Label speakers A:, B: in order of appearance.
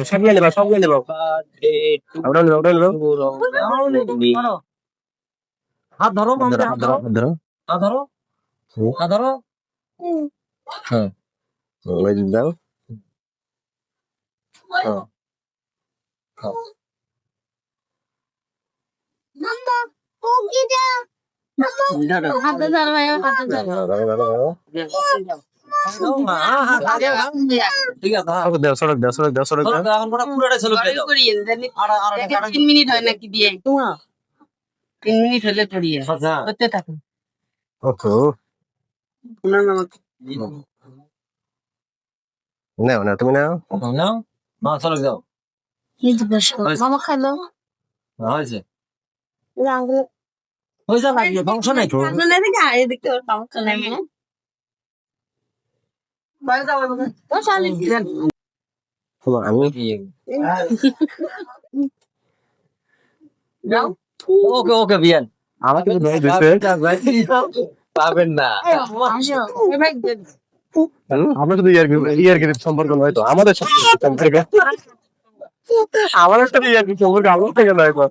A: সব গেলে সব গেলে হাত ধরো হাত ধরো হাত ধরো হাত ধরো হাত ধরো হ্যাঁ দাও সড়ক দাও সড়ক দাও সড়ক দাও পুরোটাই সড়ক দাও
B: 3 মিনিট হয় নাকি দিয়ে 3 মিনিট হলে পড়িয়ে করতে থাকুন
A: ওকে নাও না তুমি নাও নাও মা সড়ক দাও
B: মামা খাইলো
A: হয়েছে হয়ে যা লাগবে ধ্বংস নাই তো আমি ওকে ওকে বিয়ান আমাকে তো নয় দিছে পাবেন না আমরা তো ইয়ার সম্পর্ক নয় তো আমাদের সাথে আমাদের সাথে ইয়ার সম্পর্ক আমার থেকে নয় তো